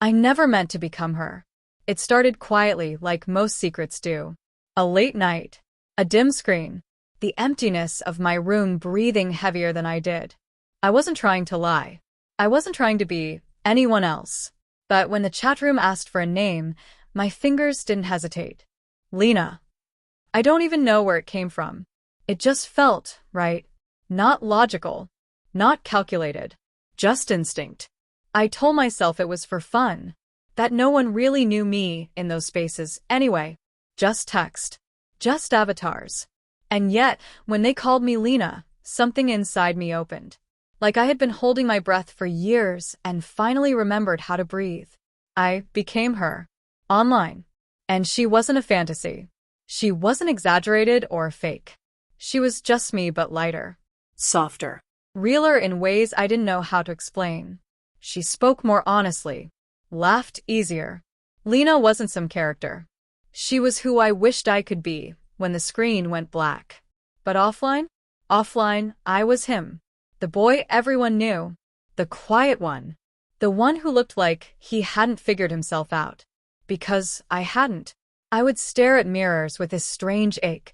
I never meant to become her. It started quietly, like most secrets do. A late night, a dim screen, the emptiness of my room breathing heavier than I did. I wasn't trying to lie. I wasn't trying to be anyone else. But when the chat room asked for a name, my fingers didn't hesitate. Lena. I don't even know where it came from. It just felt right. Not logical. Not calculated. Just instinct. I told myself it was for fun. That no one really knew me in those spaces anyway. Just text. Just avatars. And yet, when they called me Lena, something inside me opened. Like I had been holding my breath for years and finally remembered how to breathe. I became her. Online. And she wasn't a fantasy. She wasn't exaggerated or fake. She was just me but lighter. Softer. Realer in ways I didn't know how to explain. She spoke more honestly. Laughed easier. Lena wasn't some character. She was who I wished I could be when the screen went black. But offline? Offline, I was him. The boy everyone knew. The quiet one. The one who looked like he hadn't figured himself out. Because I hadn't. I would stare at mirrors with this strange ache,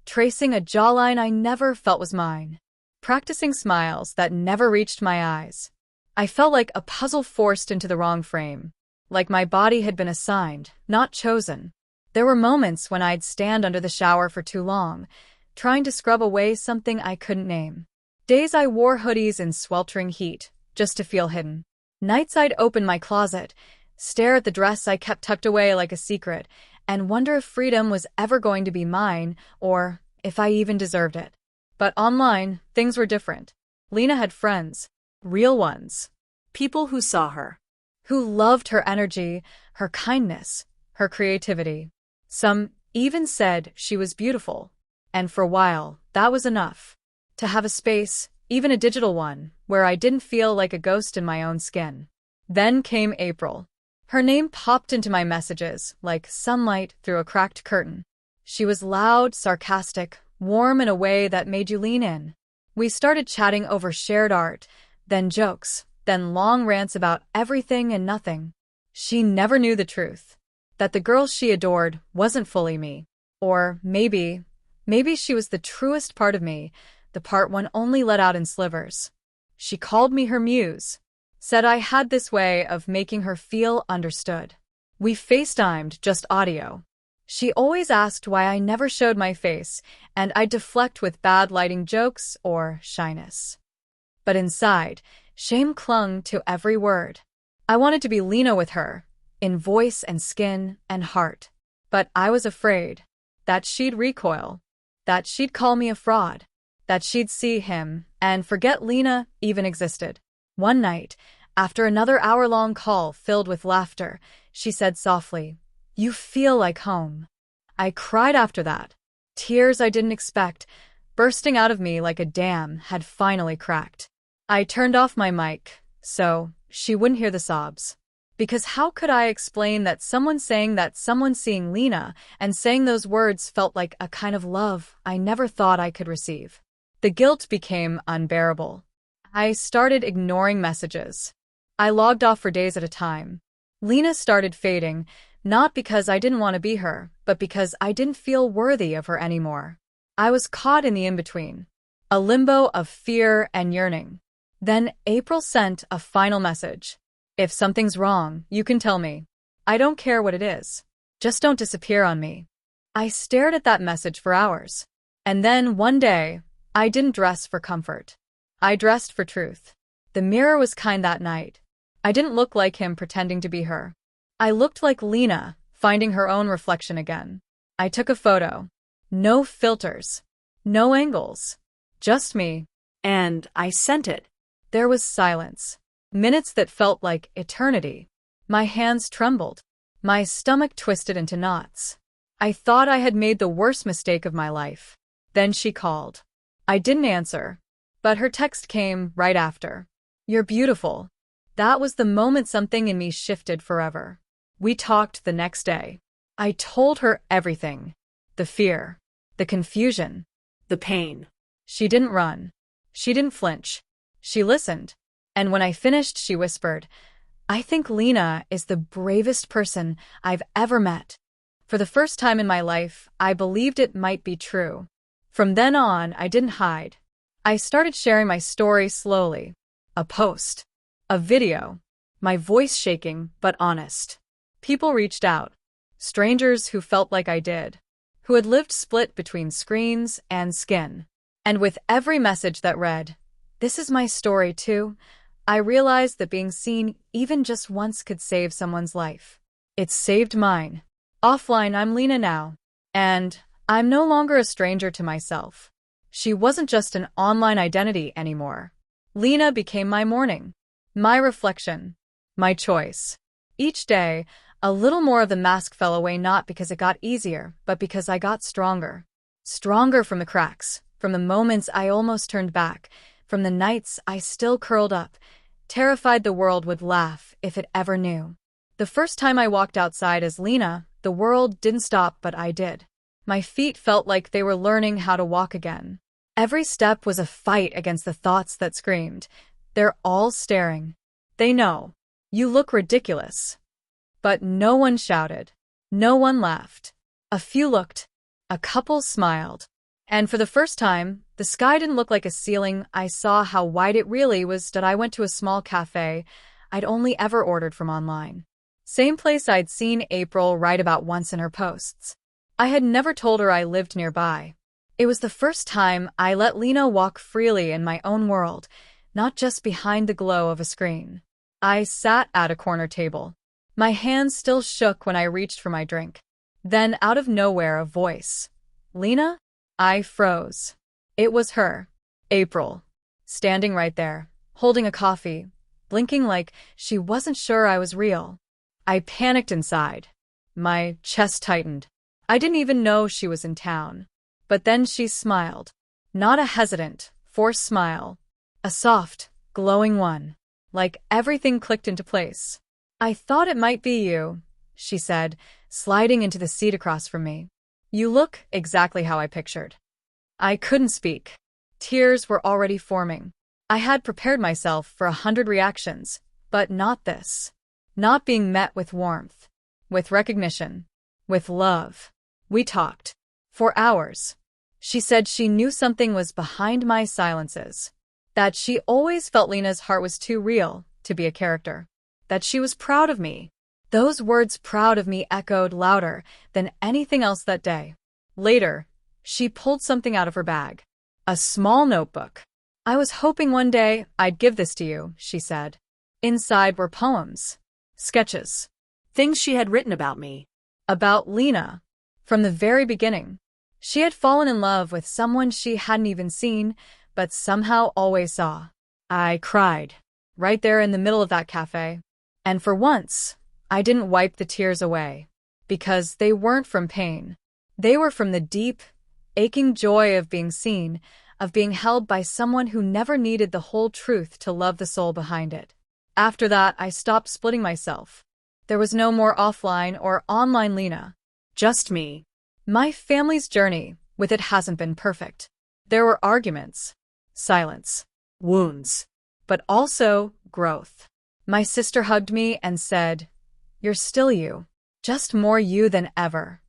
tracing a jawline I never felt was mine. Practicing smiles that never reached my eyes. I felt like a puzzle forced into the wrong frame. Like my body had been assigned, not chosen. There were moments when I'd stand under the shower for too long, trying to scrub away something I couldn't name. Days I wore hoodies in sweltering heat, just to feel hidden. Nights I'd open my closet, stare at the dress I kept tucked away like a secret, and wonder if freedom was ever going to be mine, or if I even deserved it. But online, things were different. Lena had friends. Real ones. People who saw her. Who loved her energy, her kindness, her creativity. Some even said she was beautiful. And for a while, that was enough. To have a space, even a digital one, where I didn't feel like a ghost in my own skin. Then came April. Her name popped into my messages like sunlight through a cracked curtain. She was loud, sarcastic, warm in a way that made you lean in. We started chatting over shared art, then jokes, then long rants about everything and nothing. She never knew the truth. That the girl she adored wasn't fully me. Or maybe she was the truest part of me, the part one only let out in slivers. She called me her muse. Said I had this way of making her feel understood. We FaceTimed just audio. She always asked why I never showed my face, and I'd deflect with bad lighting jokes or shyness. But inside, shame clung to every word. I wanted to be Lena with her, in voice and skin and heart. But I was afraid that she'd recoil, that she'd call me a fraud, that she'd see him and forget Lena even existed. One night, after another hour-long call filled with laughter, she said softly, "You feel like home." I cried after that. Tears I didn't expect, bursting out of me like a dam had finally cracked. I turned off my mic, so she wouldn't hear the sobs. Because how could I explain that someone seeing Lena and saying those words felt like a kind of love I never thought I could receive? The guilt became unbearable. I started ignoring messages. I logged off for days at a time. Lena started fading, not because I didn't want to be her, but because I didn't feel worthy of her anymore. I was caught in the in-between, a limbo of fear and yearning. Then April sent a final message. "If something's wrong, you can tell me. I don't care what it is. Just don't disappear on me." I stared at that message for hours. And then one day, I didn't dress for comfort. I dressed for truth. The mirror was kind that night. I didn't look like him pretending to be her. I looked like Lena, finding her own reflection again. I took a photo. No filters. No angles. Just me. And I sent it. There was silence. Minutes that felt like eternity. My hands trembled. My stomach twisted into knots. I thought I had made the worst mistake of my life. Then she called. I didn't answer. But her text came right after. "You're beautiful." That was the moment something in me shifted forever. We talked the next day. I told her everything. The fear. The confusion. The pain. She didn't run. She didn't flinch. She listened. And when I finished, she whispered, I think Lena is the bravest person I've ever met. For the first time in my life, I believed it might be true. From then on, I didn't hide. I started sharing my story slowly. A post. A video. My voice shaking, but honest. People reached out. Strangers who felt like I did. Who had lived split between screens and skin. And with every message that read, "This is my story too," I realized that being seen even just once could save someone's life. It saved mine. Offline, I'm Lena now. And I'm no longer a stranger to myself. She wasn't just an online identity anymore. Lena became my morning. My reflection. My choice. Each day, a little more of the mask fell away, not because it got easier, but because I got stronger. Stronger from the cracks, from the moments I almost turned back, from the nights I still curled up, terrified the world would laugh if it ever knew. The first time I walked outside as Lena, the world didn't stop, but I did. My feet felt like they were learning how to walk again. Every step was a fight against the thoughts that screamed. They're all staring. They know. You look ridiculous. But no one shouted. No one laughed. A few looked. A couple smiled. And for the first time, the sky didn't look like a ceiling. I saw how wide it really was. That I went to a small cafe I'd only ever ordered from online. Same place I'd seen April write about once in her posts. I had never told her I lived nearby. It was the first time I let Lena walk freely in my own world, not just behind the glow of a screen. I sat at a corner table. My hands still shook when I reached for my drink. Then, out of nowhere, a voice. "Lena?" I froze. It was her. April. Standing right there, holding a coffee, blinking like she wasn't sure I was real. I panicked inside. My chest tightened. I didn't even know she was in town. But then she smiled. Not a hesitant, forced smile. A soft, glowing one. Like everything clicked into place. "I thought it might be you," she said, sliding into the seat across from me. "You look exactly how I pictured." I couldn't speak. Tears were already forming. I had prepared myself for 100 reactions, but not this. Not being met with warmth. With recognition. With love. We talked. For hours. She said she knew something was behind my silences. That she always felt Lena's heart was too real to be a character. That she was proud of me. Those words, "proud of me," echoed louder than anything else that day. Later, she pulled something out of her bag. A small notebook. "I was hoping one day I'd give this to you," she said. Inside were poems. Sketches. Things she had written about me. About Lena. From the very beginning. She had fallen in love with someone she hadn't even seen, but somehow always saw. I cried. Right there in the middle of that cafe. And for once, I didn't wipe the tears away. Because they weren't from pain. They were from the deep, aching joy of being seen, of being held by someone who never needed the whole truth to love the soul behind it. After that, I stopped splitting myself. There was no more offline or online Lena. Just me. My family's journey with it hasn't been perfect. There were arguments, silence, wounds, but also growth. My sister hugged me and said, "You're still you, just more you than ever."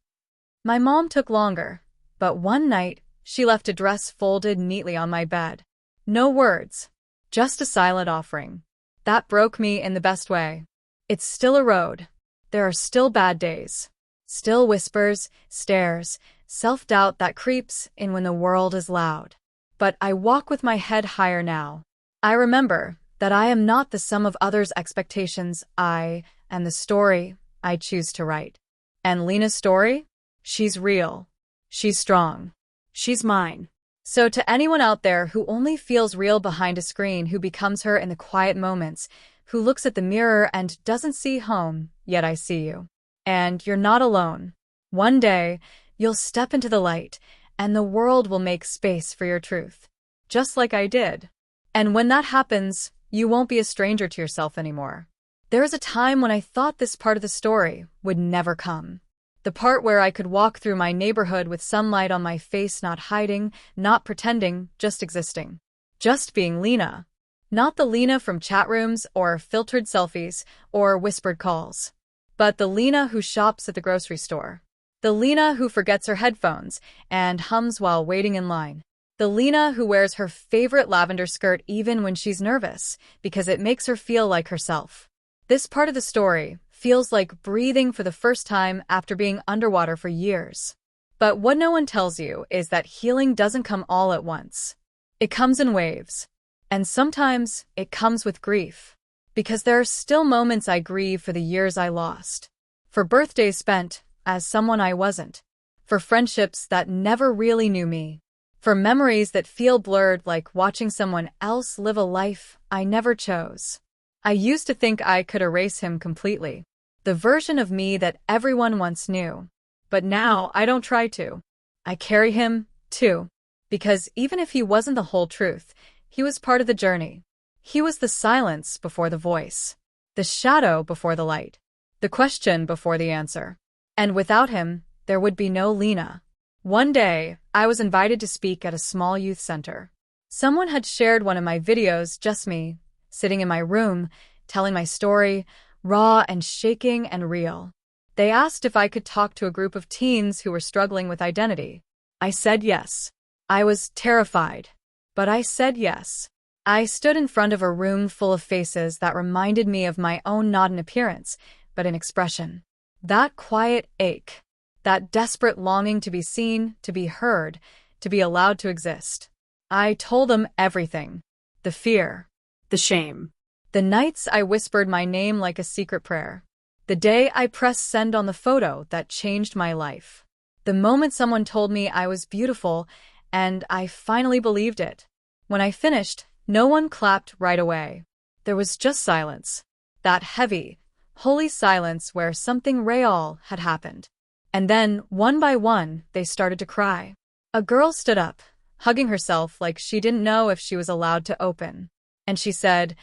My mom took longer, but one night, she left a dress folded neatly on my bed. No words, just a silent offering. That broke me in the best way. It's still a road. There are still bad days. Still whispers, stares, self-doubt that creeps in when the world is loud. But I walk with my head higher now. I remember that I am not the sum of others' expectations. I am the story I choose to write. And Lena's story? She's real. She's strong. She's mine. So to anyone out there who only feels real behind a screen, who becomes her in the quiet moments, who looks at the mirror and doesn't see home, yet I see you. And you're not alone. One day, you'll step into the light, and the world will make space for your truth. Just like I did. And when that happens, you won't be a stranger to yourself anymore. There was a time when I thought this part of the story would never come. The part where I could walk through my neighborhood with sunlight on my face, not hiding, not pretending, just existing. Just being Lena. Not the Lena from chat rooms or filtered selfies or whispered calls, but the Lena who shops at the grocery store. The Lena who forgets her headphones and hums while waiting in line. The Lena who wears her favorite lavender skirt even when she's nervous, because it makes her feel like herself. This part of the story feels like breathing for the first time after being underwater for years. But what no one tells you is that healing doesn't come all at once. It comes in waves. And sometimes it comes with grief. Because there are still moments I grieve for the years I lost. For birthdays spent as someone I wasn't. For friendships that never really knew me. For memories that feel blurred, like watching someone else live a life I never chose. I used to think I could erase him completely. The version of me that everyone once knew. But now I don't try to. I carry him, too. Because even if he wasn't the whole truth, he was part of the journey. He was the silence before the voice. The shadow before the light. The question before the answer. And without him, there would be no Lena. One day, I was invited to speak at a small youth center. Someone had shared one of my videos, just me, sitting in my room, telling my story, raw and shaking and real. They asked if I could talk to a group of teens who were struggling with identity. I said yes. I was terrified, but I said yes. I stood in front of a room full of faces that reminded me of my own, not in appearance, but in expression. That quiet ache. That desperate longing to be seen, to be heard, to be allowed to exist. I told them everything. The fear. The shame. The nights I whispered my name like a secret prayer. The day I pressed send on the photo that changed my life. The moment someone told me I was beautiful, and I finally believed it. When I finished, no one clapped right away. There was just silence. That heavy, holy silence where something real had happened. And then, one by one, they started to cry. A girl stood up, hugging herself like she didn't know if she was allowed to open. And she said,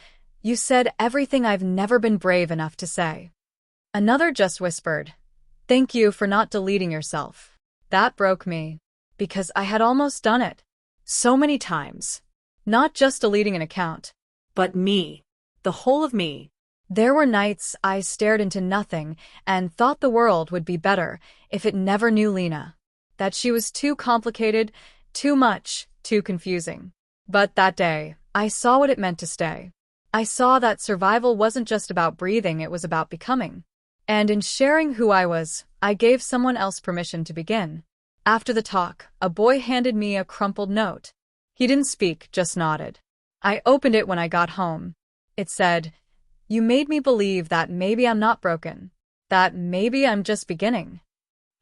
"You said everything I've never been brave enough to say." Another just whispered, "Thank you for not deleting yourself." That broke me, because I had almost done it. So many times. Not just deleting an account, but me. The whole of me. There were nights I stared into nothing and thought the world would be better if it never knew Lena. That she was too complicated, too much, too confusing. But that day, I saw what it meant to stay. I saw that survival wasn't just about breathing, it was about becoming. And in sharing who I was, I gave someone else permission to begin. After the talk, a boy handed me a crumpled note. He didn't speak, just nodded. I opened it when I got home. It said, "You made me believe that maybe I'm not broken, that maybe I'm just beginning."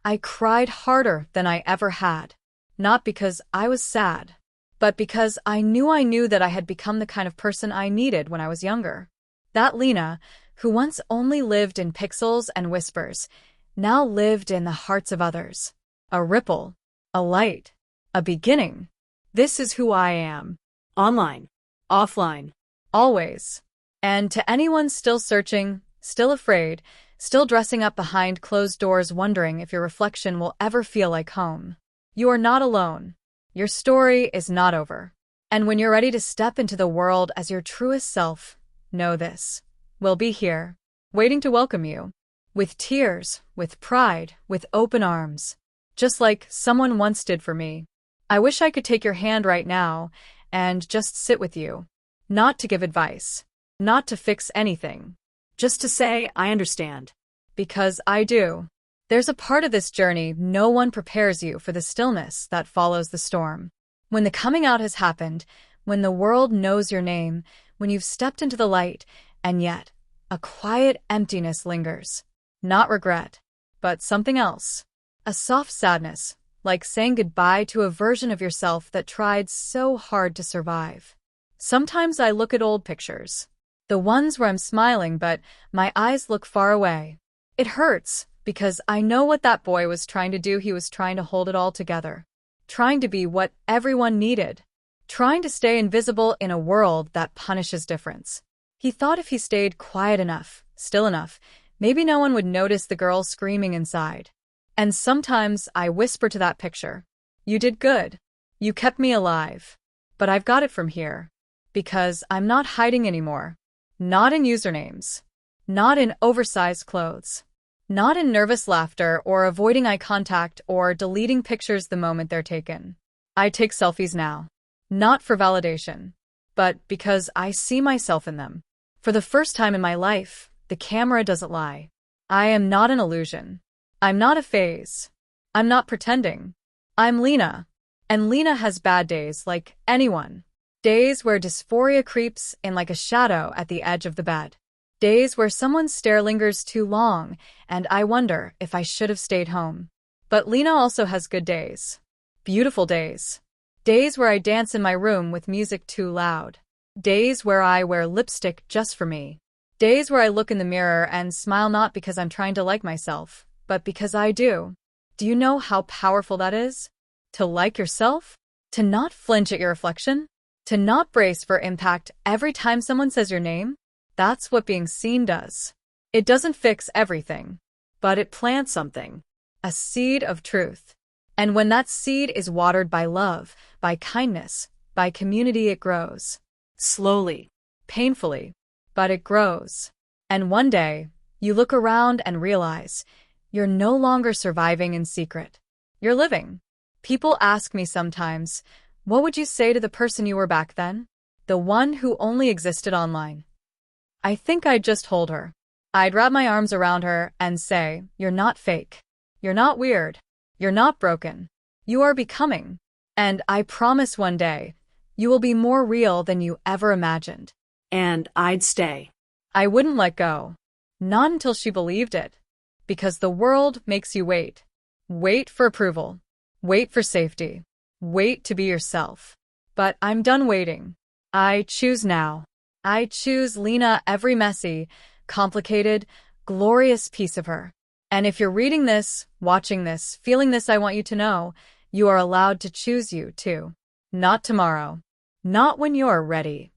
I cried harder than I ever had, not because I was sad, but because I knew that I had become the kind of person I needed when I was younger. That Lena, who once only lived in pixels and whispers, now lived in the hearts of others. A ripple, a light, a beginning. This is who I am. Online, offline, always. And to anyone still searching, still afraid, still dressing up behind closed doors wondering if your reflection will ever feel like home, you are not alone. Your story is not over. And when you're ready to step into the world as your truest self, know this. We'll be here, waiting to welcome you. With tears, with pride, with open arms. Just like someone once did for me. I wish I could take your hand right now and just sit with you. Not to give advice. Not to fix anything. Just to say, I understand. Because I do. There's a part of this journey no one prepares you for the stillness that follows the storm. When the coming out has happened, when the world knows your name, when you've stepped into the light, and yet, a quiet emptiness lingers. Not regret, but something else. A soft sadness, like saying goodbye to a version of yourself that tried so hard to survive. Sometimes I look at old pictures. The ones where I'm smiling but my eyes look far away. It hurts, because I know what that boy was trying to do. He was trying to hold it all together. Trying to be what everyone needed. Trying to stay invisible in a world that punishes difference. He thought if he stayed quiet enough, still enough, maybe no one would notice the girl screaming inside. And sometimes I whisper to that picture, "You did good. You kept me alive. But I've got it from here." Because I'm not hiding anymore. Not in usernames. Not in oversized clothes. Not in nervous laughter or avoiding eye contact or deleting pictures the moment they're taken. I take selfies now. Not for validation, but because I see myself in them. For the first time in my life, the camera doesn't lie. I am not an illusion. I'm not a phase. I'm not pretending. I'm Lena. And Lena has bad days like anyone. Days where dysphoria creeps in like a shadow at the edge of the bed. Days where someone's stare lingers too long, and I wonder if I should have stayed home. But Lena also has good days. Beautiful days. Days where I dance in my room with music too loud. Days where I wear lipstick just for me. Days where I look in the mirror and smile not because I'm trying to like myself, but because I do. Do you know how powerful that is? To like yourself? To not flinch at your reflection? To not brace for impact every time someone says your name? That's what being seen does. It doesn't fix everything, but it plants something. A seed of truth. And when that seed is watered by love, by kindness, by community, it grows. Slowly. Painfully. But it grows. And one day, you look around and realize you're no longer surviving in secret. You're living. People ask me sometimes, what would you say to the person you were back then? The one who only existed online. I think I'd just hold her. I'd wrap my arms around her and say, you're not fake. You're not weird. You're not broken. You are becoming. And I promise one day, you will be more real than you ever imagined. And I'd stay. I wouldn't let go. Not until she believed it. Because the world makes you wait. Wait for approval. Wait for safety. Wait to be yourself. But I'm done waiting. I choose now. I choose Lena, every messy, complicated, glorious piece of her. And if you're reading this, watching this, feeling this, I want you to know, you are allowed to choose you too. Not tomorrow. Not when you're ready.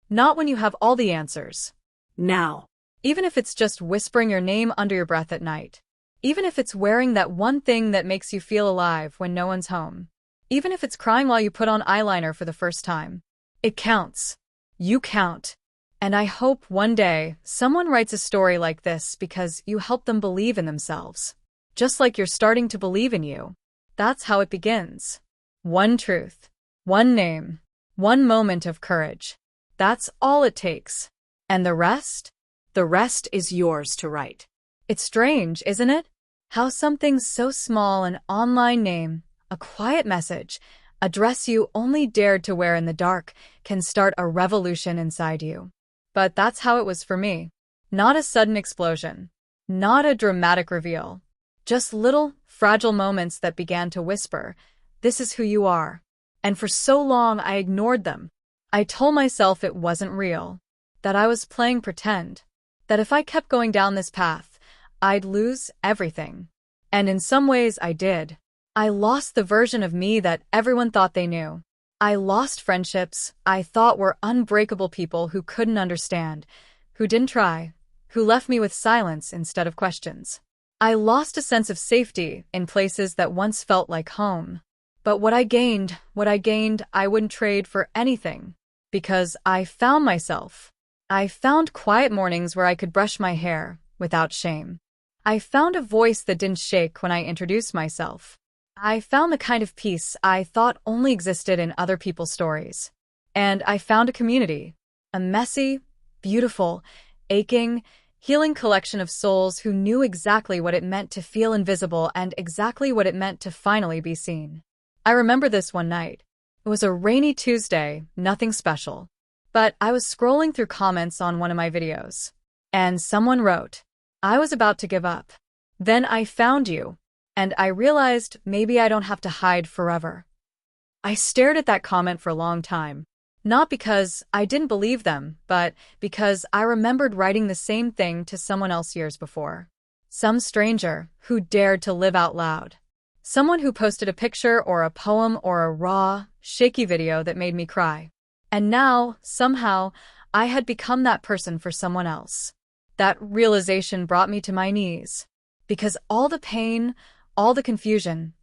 Not when you have all the answers. Now. Even if it's just whispering your name under your breath at night. Even if it's wearing that one thing that makes you feel alive when no one's home. Even if it's crying while you put on eyeliner for the first time. It counts. You count. And I hope one day someone writes a story like this because you help them believe in themselves. Just like you're starting to believe in you. That's how it begins. One truth. One name. One moment of courage. That's all it takes. And the rest? The rest is yours to write. It's strange, isn't it? How something so small, an online name, a quiet message, a dress you only dared to wear in the dark, can start a revolution inside you. But that's how it was for me. Not a sudden explosion. Not a dramatic reveal. Just little, fragile moments that began to whisper, this is who you are. And for so long I ignored them. I told myself it wasn't real. That I was playing pretend. That if I kept going down this path, I'd lose everything. And in some ways I did. I lost the version of me that everyone thought they knew. I lost friendships I thought were unbreakable, people who couldn't understand, who didn't try, who left me with silence instead of questions. I lost a sense of safety in places that once felt like home. But what I gained, I wouldn't trade for anything. Because I found myself. I found quiet mornings where I could brush my hair without shame. I found a voice that didn't shake when I introduced myself. I found the kind of peace I thought only existed in other people's stories. And I found a community. A messy, beautiful, aching, healing collection of souls who knew exactly what it meant to feel invisible and exactly what it meant to finally be seen. I remember this one night. It was a rainy Tuesday, nothing special. But I was scrolling through comments on one of my videos. And someone wrote, I was about to give up. Then I found you. And I realized maybe I don't have to hide forever. I stared at that comment for a long time. Not because I didn't believe them, but because I remembered writing the same thing to someone else years before. Some stranger who dared to live out loud. Someone who posted a picture or a poem or a raw, shaky video that made me cry. And now, somehow, I had become that person for someone else. That realization brought me to my knees. Because all the pain, all the confusion,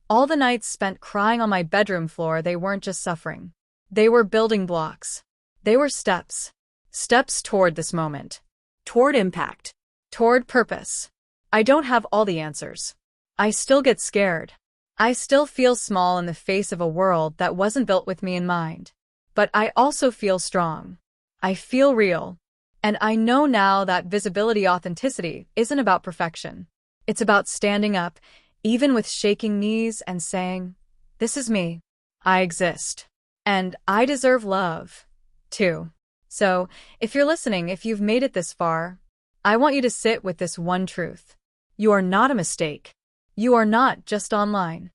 all the nights spent crying on my bedroom floor, they weren't just suffering. They were building blocks. They were steps. Steps toward this moment. Toward impact. Toward purpose. I don't have all the answers. I still get scared. I still feel small in the face of a world that wasn't built with me in mind. But I also feel strong. I feel real. And I know now that visibility authenticity isn't about perfection. It's about standing up, even with shaking knees, and saying, "This is me. I exist. And I deserve love, too." So, if you're listening, if you've made it this far, I want you to sit with this one truth. You are not a mistake. You are not just online.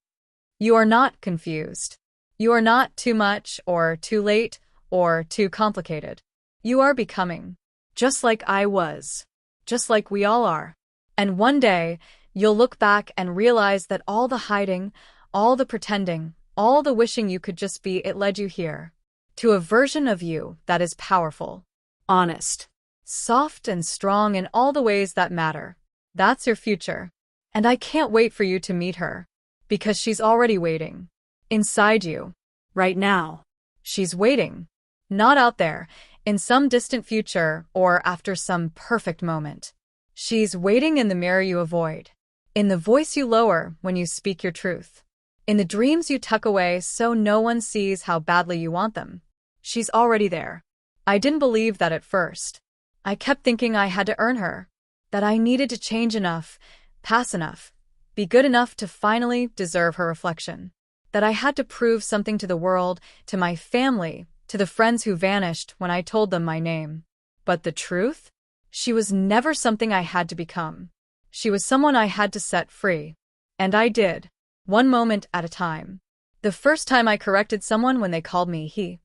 You are not confused. You are not too much or too late or too complicated. You are becoming, just like I was, just like we all are. And one day, you'll look back and realize that all the hiding, all the pretending, all the wishing you could just be, it led you here, to a version of you that is powerful, Honest. soft and strong in all the ways that matter. That's your future. And I can't wait for you to meet her, because she's already waiting. Inside you. Right now. She's waiting. Not out there, in some distant future or after some perfect moment. She's waiting in the mirror you avoid, in the voice you lower when you speak your truth, in the dreams you tuck away so no one sees how badly you want them. She's already there. I didn't believe that at first. I kept thinking I had to earn her, that I needed to change enough, pass enough, be good enough to finally deserve her reflection, that I had to prove something to the world, to my family, to the friends who vanished when I told them my name. But the truth? She was never something I had to become. She was someone I had to set free. And I did, one moment at a time. The first time I corrected someone when they called me he.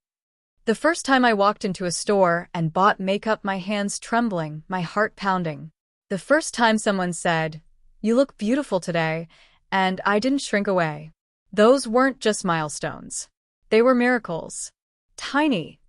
The first time I walked into a store and bought makeup, my hands trembling, my heart pounding. The first time someone said, "You look beautiful today," and I didn't shrink away. Those weren't just milestones. They were miracles. Tiny,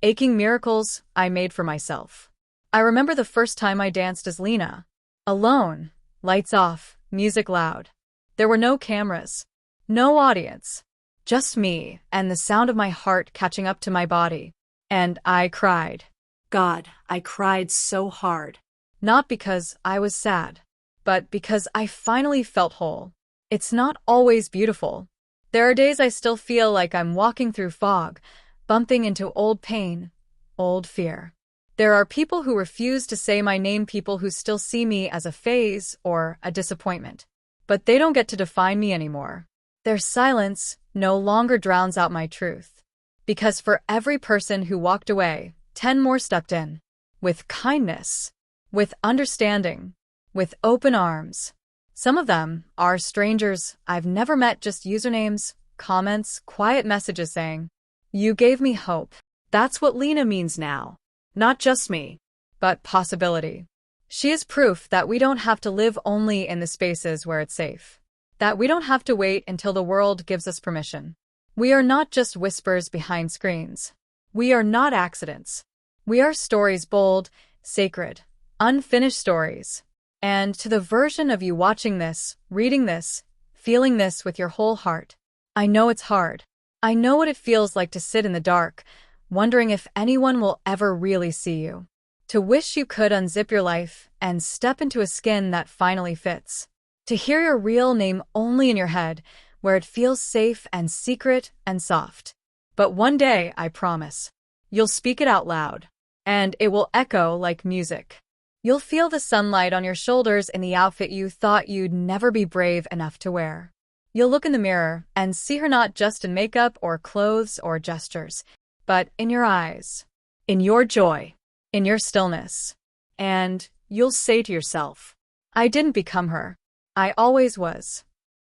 aching miracles I made for myself. I remember the first time I danced as Lena. Alone, lights off, music loud. There were no cameras, no audience. Just me and the sound of my heart catching up to my body. And I cried. God, I cried so hard. Not because I was sad, but because I finally felt whole. It's not always beautiful. There are days I still feel like I'm walking through fog, bumping into old pain, old fear. There are people who refuse to say my name, people who still see me as a phase or a disappointment. But they don't get to define me anymore. Their silence no longer drowns out my truth. Because for every person who walked away, 10 more stepped in. With kindness, with understanding, with open arms. Some of them are strangers I've never met, just usernames, comments, quiet messages saying, "You gave me hope." That's what Lena means now. Not just me, but possibility. She is proof that we don't have to live only in the spaces where it's safe. That we don't have to wait until the world gives us permission. We are not just whispers behind screens. We are not accidents. We are stories, bold, sacred, unfinished stories. And to the version of you watching this, reading this, feeling this with your whole heart, I know it's hard. I know what it feels like to sit in the dark, wondering if anyone will ever really see you. To wish you could unzip your life and step into a skin that finally fits. To hear your real name only in your head, where it feels safe and secret and soft. But one day, I promise, you'll speak it out loud, and it will echo like music. You'll feel the sunlight on your shoulders in the outfit you thought you'd never be brave enough to wear. You'll look in the mirror and see her not just in makeup or clothes or gestures, but in your eyes, in your joy, in your stillness. And you'll say to yourself, I didn't become her. I always was.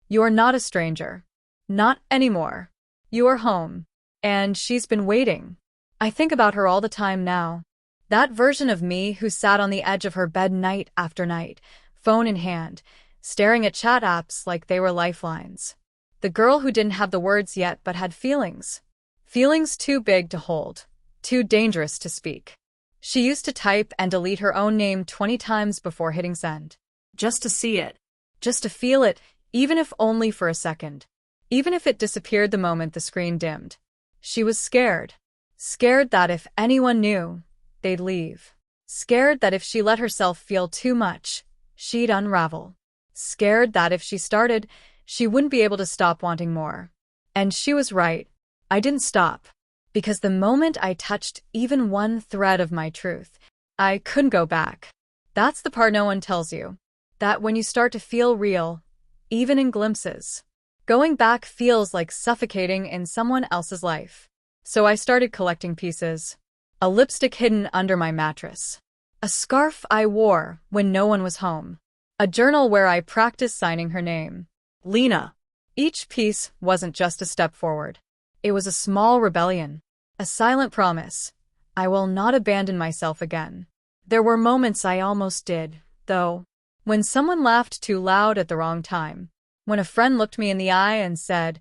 You are not a stranger. Not anymore. You are home. And she's been waiting. I think about her all the time now. That version of me who sat on the edge of her bed night after night, phone in hand, staring at chat apps like they were lifelines. The girl who didn't have the words yet but had feelings. Feelings too big to hold, too dangerous to speak. She used to type and delete her own name 20 times before hitting send. Just to see it. Just to feel it, even if only for a second. Even if it disappeared the moment the screen dimmed. She was scared. Scared that if anyone knew, they'd leave. Scared that if she let herself feel too much, she'd unravel. Scared that if she started, she wouldn't be able to stop wanting more. And she was right. I didn't stop. Because the moment I touched even one thread of my truth, I couldn't go back. That's the part no one tells you. That when you start to feel real, even in glimpses, going back feels like suffocating in someone else's life. So I started collecting pieces. A lipstick hidden under my mattress. A scarf I wore when no one was home. A journal where I practiced signing her name. Lena. Each piece wasn't just a step forward. It was a small rebellion. A silent promise. I will not abandon myself again. There were moments I almost did, though. When someone laughed too loud at the wrong time. When a friend looked me in the eye and said,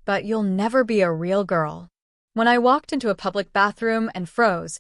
"But you'll never be a real girl." When I walked into a public bathroom and froze,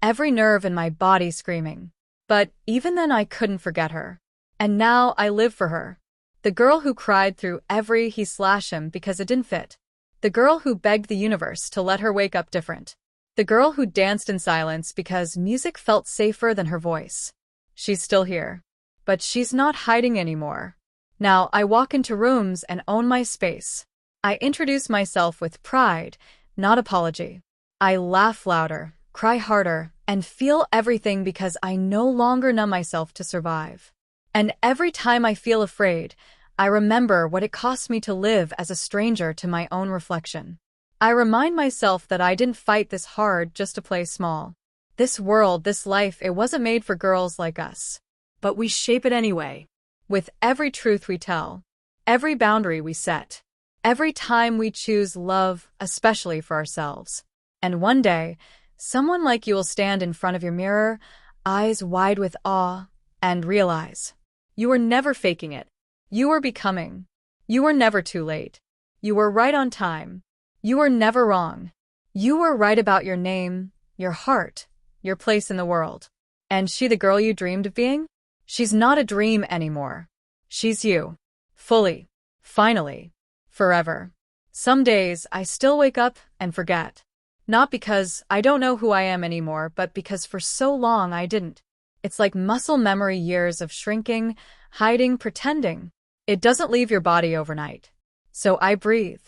every nerve in my body screaming. But even then I couldn't forget her. And now I live for her. The girl who cried through every he/him because it didn't fit. The girl who begged the universe to let her wake up different. The girl who danced in silence because music felt safer than her voice. She's still here. But she's not hiding anymore. Now I walk into rooms and own my space. I introduce myself with pride, not apology. I laugh louder, cry harder, and feel everything because I no longer numb myself to survive. And every time I feel afraid, I remember what it cost me to live as a stranger to my own reflection. I remind myself that I didn't fight this hard just to play small. This world, this life, it wasn't made for girls like us. But we shape it anyway. With every truth we tell, every boundary we set, every time we choose love, especially for ourselves. And one day, someone like you will stand in front of your mirror, eyes wide with awe, and realize you were never faking it. You were becoming. You were never too late. You were right on time. You were never wrong. You were right about your name, your heart, your place in the world. And she the girl you dreamed of being? She's not a dream anymore. She's you. Fully. Finally. Forever. Some days I still wake up and forget. Not because I don't know who I am anymore, but because for so long I didn't. It's like muscle memory, years of shrinking, hiding, pretending. It doesn't leave your body overnight. So I breathe.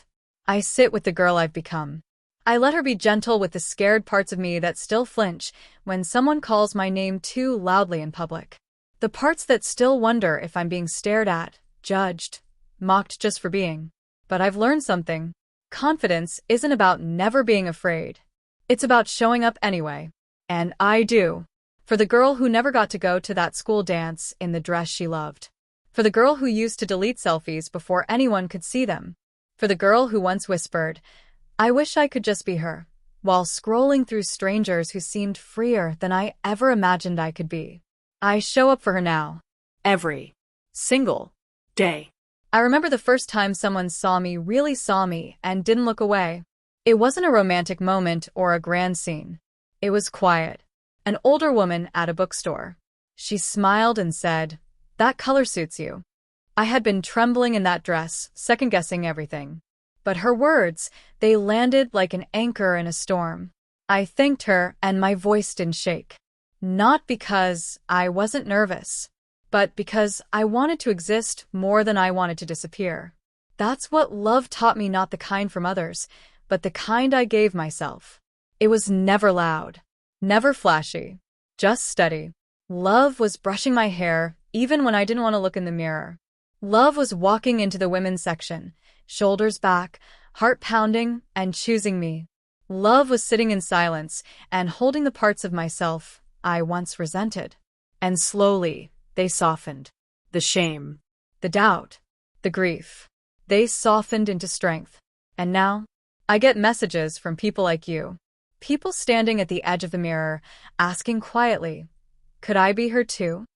I sit with the girl I've become. I let her be gentle with the scared parts of me that still flinch when someone calls my name too loudly in public. The parts that still wonder if I'm being stared at, judged, mocked just for being. But I've learned something. Confidence isn't about never being afraid. It's about showing up anyway. And I do. For the girl who never got to go to that school dance in the dress she loved. For the girl who used to delete selfies before anyone could see them. For the girl who once whispered, "I wish I could just be her," while scrolling through strangers who seemed freer than I ever imagined I could be. I show up for her now. Every single day. I remember the first time someone saw me, really saw me, and didn't look away. It wasn't a romantic moment or a grand scene. It was quiet. An older woman at a bookstore. She smiled and said, "That color suits you." I had been trembling in that dress, second-guessing everything. But her words, they landed like an anchor in a storm. I thanked her and my voice didn't shake. Not because I wasn't nervous, but because I wanted to exist more than I wanted to disappear. That's what love taught me, not the kind from others, but the kind I gave myself. It was never loud, never flashy, just steady. Love was brushing my hair, even when I didn't want to look in the mirror. Love was walking into the women's section, shoulders back, heart pounding, and choosing me. Love was sitting in silence and holding the parts of myself I once resented. And slowly, they softened. The shame. The doubt. The grief. They softened into strength. And now, I get messages from people like you. People standing at the edge of the mirror, asking quietly, "Could I be her too?"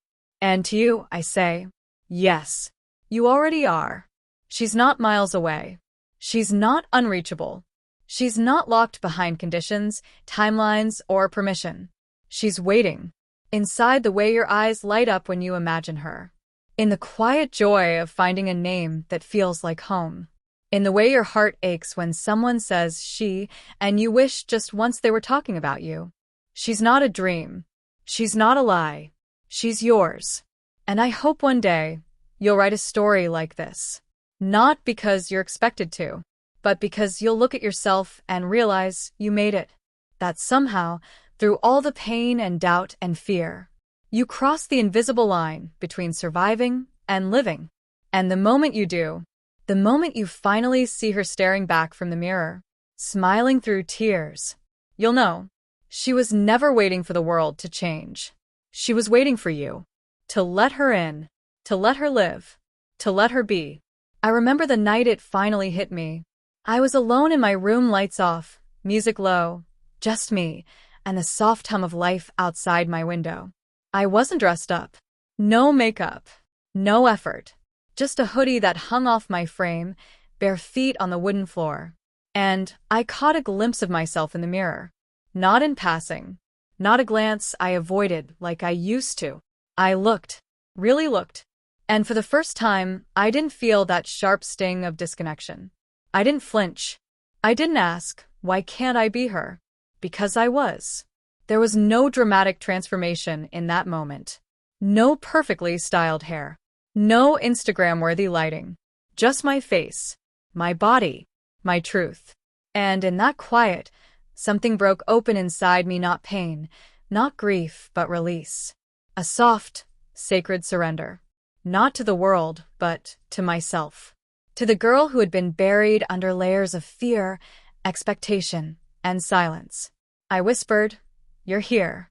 And to you, I say, yes, you already are. She's not miles away. She's not unreachable. She's not locked behind conditions, timelines, or permission. She's waiting. Inside the way your eyes light up when you imagine her. In the quiet joy of finding a name that feels like home. In the way your heart aches when someone says she, and you wish just once they were talking about you. She's not a dream. She's not a lie. She's yours. And I hope one day you'll write a story like this. Not because you're expected to, but because you'll look at yourself and realize you made it. That somehow, through all the pain and doubt and fear, you cross the invisible line between surviving and living. And the moment you do, the moment you finally see her staring back from the mirror, smiling through tears, you'll know she was never waiting for the world to change. She was waiting for you, to let her in, to let her live, to let her be. I remember the night it finally hit me. I was alone in my room, lights off, music low, just me, and the soft hum of life outside my window. I wasn't dressed up. No makeup. No effort. Just a hoodie that hung off my frame, bare feet on the wooden floor. And I caught a glimpse of myself in the mirror. Not in passing. Not a glance I avoided like I used to. I looked. Really looked. And for the first time, I didn't feel that sharp sting of disconnection. I didn't flinch. I didn't ask, why can't I be her? Because I was. There was no dramatic transformation in that moment. No perfectly styled hair. No Instagram-worthy lighting. Just my face, my body, my truth. And in that quiet, something broke open inside me, not pain, not grief, but release. A soft, sacred surrender. Not to the world, but to myself. To the girl who had been buried under layers of fear, expectation, and silence. I whispered, "You're here."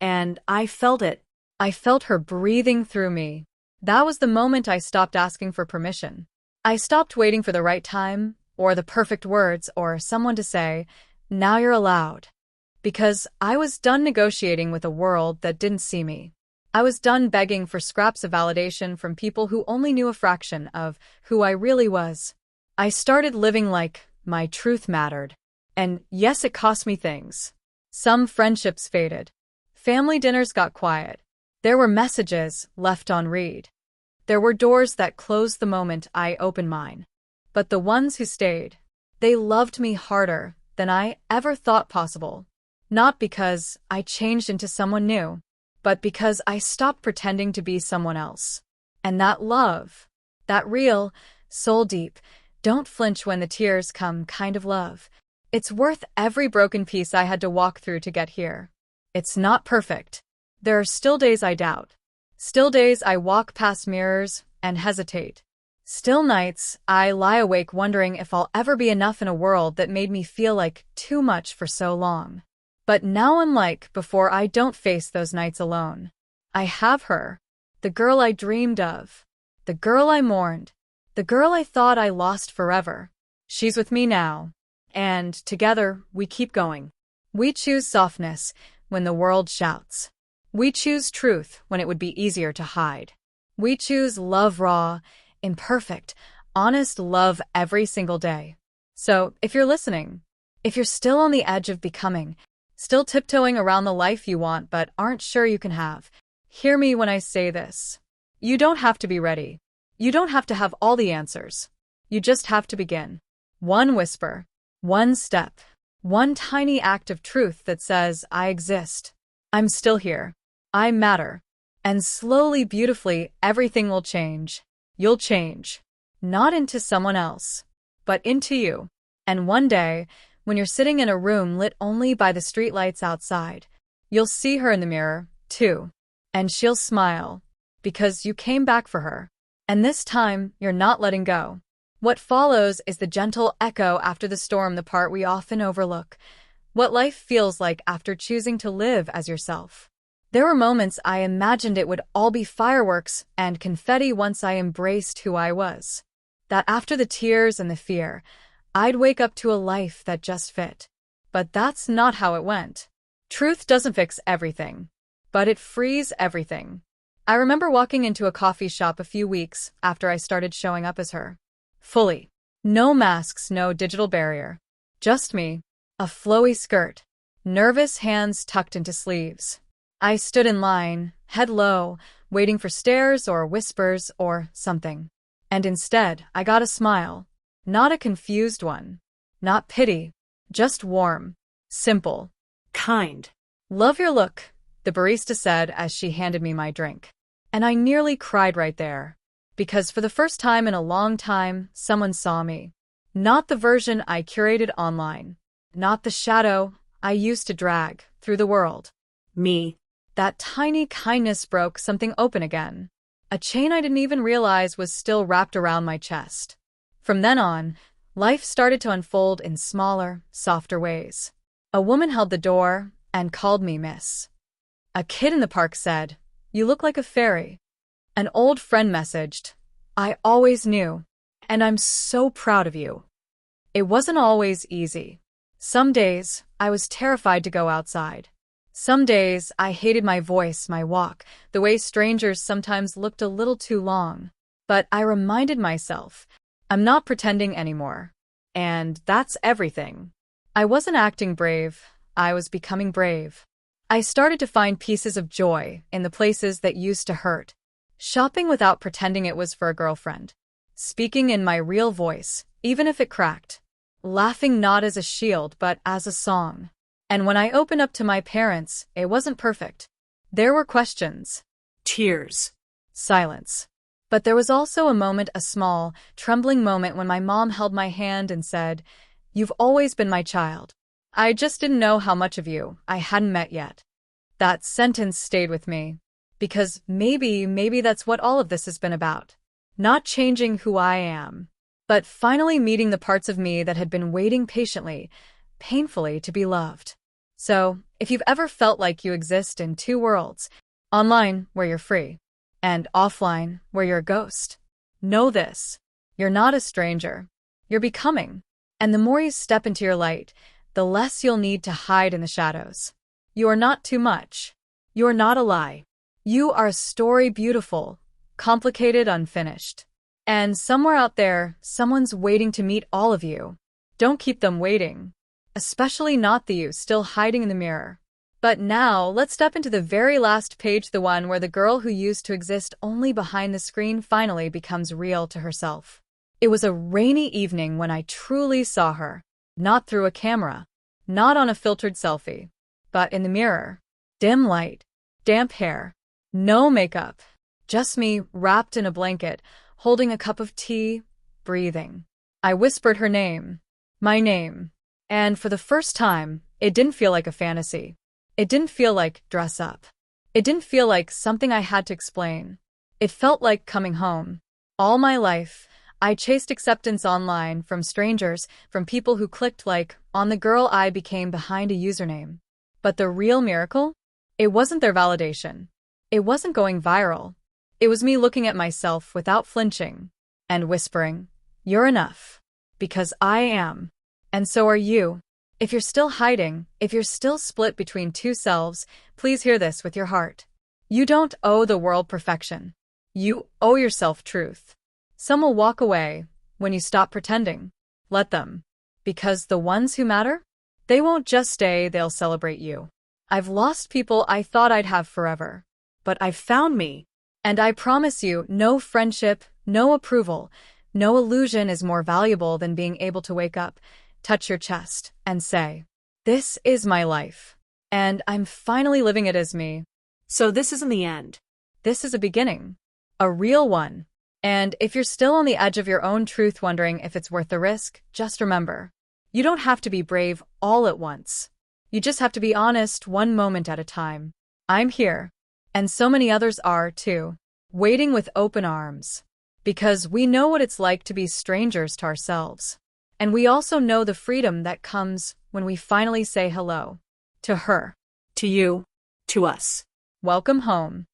And I felt it. I felt her breathing through me. That was the moment I stopped asking for permission. I stopped waiting for the right time, or the perfect words, or someone to say, "Now you're allowed." Because I was done negotiating with a world that didn't see me. I was done begging for scraps of validation from people who only knew a fraction of who I really was. I started living like my truth mattered. And yes, it cost me things. Some friendships faded. Family dinners got quiet. There were messages left unread. There were doors that closed the moment I opened mine. But the ones who stayed, they loved me harder than I ever thought possible. Not because I changed into someone new, but because I stopped pretending to be someone else. And that love, that real, soul-deep, don't flinch when the tears come kind of love, it's worth every broken piece I had to walk through to get here. It's not perfect. There are still days I doubt. Still days I walk past mirrors and hesitate. Still nights I lie awake wondering if I'll ever be enough in a world that made me feel like too much for so long. But now I'm like before, I don't face those nights alone. I have her, the girl I dreamed of, the girl I mourned, the girl I thought I lost forever. She's with me now, and together we keep going. We choose softness when the world shouts. We choose truth when it would be easier to hide. We choose love, raw, imperfect, honest love every single day. So if you're listening, if you're still on the edge of becoming, still tiptoeing around the life you want but aren't sure you can have, hear me when I say this. You don't have to be ready. You don't have to have all the answers. You just have to begin. One whisper, one step, one tiny act of truth that says, I exist. I'm still here. I matter. And slowly, beautifully, everything will change. You'll change. Not into someone else, but into you. And one day, when you're sitting in a room lit only by the streetlights outside, you'll see her in the mirror, too. And she'll smile, because you came back for her. And this time, you're not letting go. What follows is the gentle echo after the storm, the part we often overlook. What life feels like after choosing to live as yourself. There were moments I imagined it would all be fireworks and confetti once I embraced who I was. That after the tears and the fear, I'd wake up to a life that just fit. But that's not how it went. Truth doesn't fix everything, but it frees everything. I remember walking into a coffee shop a few weeks after I started showing up as her. Fully. No masks, no digital barrier. Just me. A flowy skirt. Nervous hands tucked into sleeves. I stood in line, head low, waiting for stares or whispers or something. And instead, I got a smile. Not a confused one. Not pity. Just warm. Simple. Kind. Love your look, the barista said as she handed me my drink. And I nearly cried right there. Because for the first time in a long time, someone saw me. Not the version I curated online. Not the shadow I used to drag through the world. Me. That tiny kindness broke something open again. A chain I didn't even realize was still wrapped around my chest. From then on, life started to unfold in smaller, softer ways. A woman held the door and called me miss. A kid in the park said, "You look like a fairy." An old friend messaged, "I always knew, and I'm so proud of you." It wasn't always easy. Some days, I was terrified to go outside. Some days, I hated my voice, my walk, the way strangers sometimes looked a little too long. But I reminded myself, I'm not pretending anymore. And that's everything. I wasn't acting brave, I was becoming brave. I started to find pieces of joy in the places that used to hurt. Shopping without pretending it was for a girlfriend. Speaking in my real voice, even if it cracked. Laughing not as a shield but as a song. And when I opened up to my parents, it wasn't perfect. There were questions. Tears. Silence. But there was also a moment, a small, trembling moment when my mom held my hand and said, "You've always been my child. I just didn't know how much of you I hadn't met yet." That sentence stayed with me. Because maybe that's what all of this has been about. Not changing who I am, but finally meeting the parts of me that had been waiting patiently, painfully to be loved. So, if you've ever felt like you exist in two worlds, online, where you're free, and offline, where you're a ghost, know this. You're not a stranger. You're becoming. And the more you step into your light, the less you'll need to hide in the shadows. You are not too much. You are not a lie. You are a story, beautiful, complicated, unfinished. And somewhere out there, someone's waiting to meet all of you. Don't keep them waiting. Especially not the you still hiding in the mirror. But now, let's step into the very last page, the one where the girl who used to exist only behind the screen finally becomes real to herself. It was a rainy evening when I truly saw her. Not through a camera. Not on a filtered selfie. But in the mirror. Dim light. Damp hair. No makeup. Just me, wrapped in a blanket, holding a cup of tea, breathing. I whispered her name. My name. And for the first time, it didn't feel like a fantasy. It didn't feel like dress up. It didn't feel like something I had to explain. It felt like coming home. All my life, I chased acceptance online from strangers, from people who clicked like on the girl I became behind a username. But the real miracle? It wasn't their validation. It wasn't going viral. It was me looking at myself without flinching and whispering, "You're enough." Because I am. And so are you. If you're still hiding, if you're still split between two selves, please hear this with your heart. You don't owe the world perfection. You owe yourself truth. Some will walk away when you stop pretending. Let them. Because the ones who matter, they won't just stay, they'll celebrate you. I've lost people I thought I'd have forever. But I've found me. And I promise you, no friendship, no approval, no illusion is more valuable than being able to wake up, touch your chest, and say, "This is my life. And I'm finally living it as me." So this isn't the end. This is a beginning. A real one. And if you're still on the edge of your own truth wondering if it's worth the risk, just remember, you don't have to be brave all at once. You just have to be honest one moment at a time. I'm here. And so many others are, too. Waiting with open arms. Because we know what it's like to be strangers to ourselves. And we also know the freedom that comes when we finally say hello. To her. To you. To us. Welcome home.